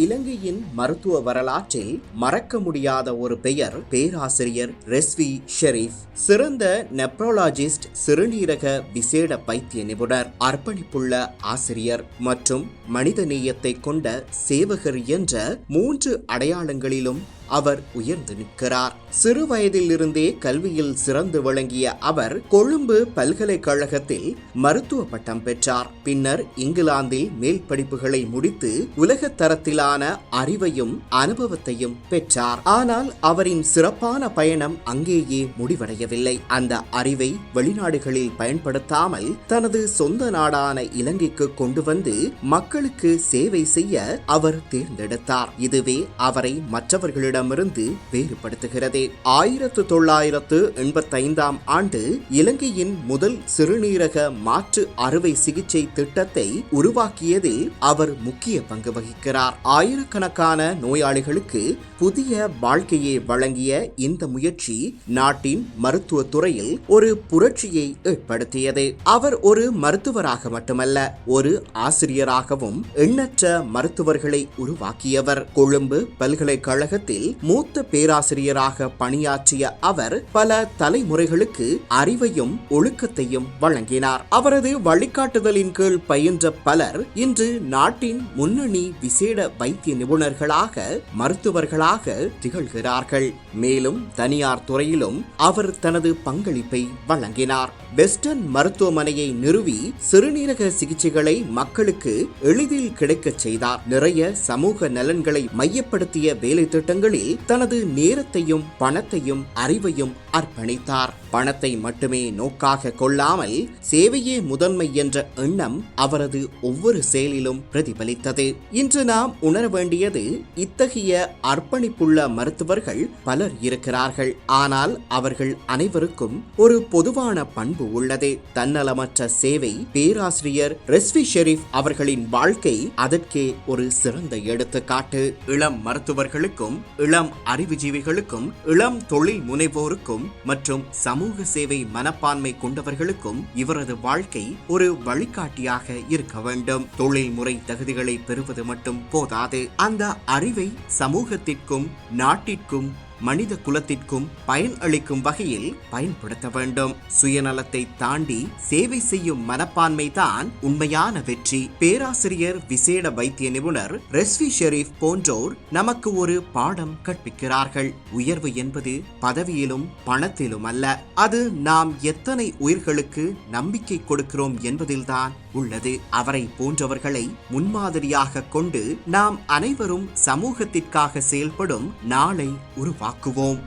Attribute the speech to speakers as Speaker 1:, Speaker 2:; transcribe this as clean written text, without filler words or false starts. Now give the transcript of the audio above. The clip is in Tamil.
Speaker 1: இலங்கையின் மருத்துவ வரலாற்றில் மறக்க முடியாத ஒரு பெயர் பேராசிரியர் ரெஸ்வி ஷெரீப். சிறந்த நெப்ரோலாஜிஸ்ட், சிறுநீரக விசேட வைத்திய நிபுணர், அர்ப்பணிப்புள்ள ஆசிரியர் மற்றும் மனிதநேயத்தை கொண்ட சேவகர் என்ற 3 அடையாளங்களிலும் அவர் உயர்ந்து நிற்கிறார். சிறு வயதிலிருந்தே கல்வியில் சிறந்து விளங்கிய அவர் கொழும்பு பல்கலைக்கழகத்தில் மருத்துவ பட்டம் பெற்றார். பின்னர் இங்கிலாந்தில் மேல் படிப்புகளை முடித்து உலக தரத்திலான அறிவையும் அனுபவத்தையும் பெற்றார். ஆனால் அவரின் சிறப்பான பயணம் அங்கேயே முடிவடையவில்லை. அந்த அறிவை வெளிநாடுகளில் பயன்படுத்தாமல் தனது சொந்த நாடான இலங்கைக்கு கொண்டு வந்து மக்களுக்கு சேவை செய்ய அவர் தேர்ந்தெடுத்தார். இதுவே அவரை மற்றவர்களிடம் வேறுபடுத்துகிறது. 1985 ஆண்டு இலங்கையின் முதல் சிறுநீரக மாற்று அறுவை சிகிச்சை திட்டத்தை உருவாக்கியதில் அவர் முக்கிய பங்கு வகிக்கிறார். ஆயிரக்கணக்கான நோயாளிகளுக்கு புதிய வாழ்க்கையை வழங்கிய இந்த முயற்சி நாட்டின் மருத்துவ துறையில் ஒரு புரட்சியை ஏற்படுத்தியது. அவர் ஒரு மருத்துவராக மட்டுமல்ல, ஒரு ஆசிரியராகவும் எண்ணற்ற மருத்துவர்களை உருவாக்கியவர். கொழும்பு பல்கலைக்கழகத்தில் மூத்த பேராசிரியராக பணியாற்றிய அவர் பல தலைமுறைகளுக்கு அறிவையும் ஒழுக்கத்தையும் வழங்கினார். அவரது வழிகாட்டுதலின் கீழ் பயின்ற பலர் இன்று நாட்டின் முன்னணி விசேட வைத்திய நிபுணர்களாக, மருத்துவர்களாக திகழ்கிறார்கள். மேலும் தனியார் துறையிலும் அவர் தனது பங்களிப்பை வழங்கினார். வெஸ்டர்ன் மருத்துவமனையை நிறுவி சிறுநீரக சிகிச்சைகளை மக்களுக்கு எளிதில் கிடைக்கச் செய்தார். நிறைய சமூக நலன்களை மையப்படுத்திய வேலை திட்டங்களில் தனது நேரத்தையும் பணத்தையும் அறிவையும் அர்ப்பணித்தார். பணத்தை மட்டுமே நோக்காக கொள்ளாமல் சேவையே முதன்மை என்ற எண்ணம் அவரது ஒவ்வொரு செயலிலும் பிரதிபலித்தது. இன்று நாம் உணர வேண்டியது, இத்தகைய அர்ப்பணிப்புள்ள மருத்துவர்கள் பலர் இருக்கிறார்கள். ஆனால் அவர்கள் அனைவருக்கும் ஒரு பொதுவான பண்பு உள்ளது: தன்னலமற்ற சேவை. பேராசிரியர் ரெஸ்வி ஷெரீப் அவர்களின் வாழ்க்கை அதற்கே ஒரு சிறந்த எடுத்துக்காட்டு. இளம் மருத்துவர்களுக்கும், இளம் அறிவுஜீவிகளுக்கும், இளம் தொழில் முனைவோருக்கும் மற்றும் சமூக சேவை மனப்பான்மை கொண்டவர்களுக்கும் இவரது வாழ்க்கை ஒரு வழிகாட்டியாக இருக்க வேண்டும். தொழில்முறை தகுதிகளை பெறுவது மட்டும் போதாது, அந்த அறிவை சமூகத்திற்கும், நாட்டிற்கும், மனித குலத்திற்கும் பயன் அளிக்கும் வகையில் பயன்படுத்த வேண்டும். சுயநலத்தை தாண்டி சேவை செய்யும் மனப்பான்மை தான் உண்மையான வெற்றி. பேராசிரியர் விசேட வைத்திய நிபுணர் ரெஸ்வி ஷெரீப் போன்றோர் நமக்கு ஒரு பாடம் கற்பிக்கிறார்கள். உயர்வு என்பது பதவியிலும் பணத்திலும் அல்ல, அது நாம் எத்தனை உயிர்களுக்கு நம்பிக்கை கொடுக்கிறோம் என்பதில்தான் உள்ளது. அவரை போன்றவர்களை முன்மாதிரியாக கொண்டு நாம் அனைவரும் சமூகத்திற்காக செயல்படும் நாளை உருவாக்குவோம்.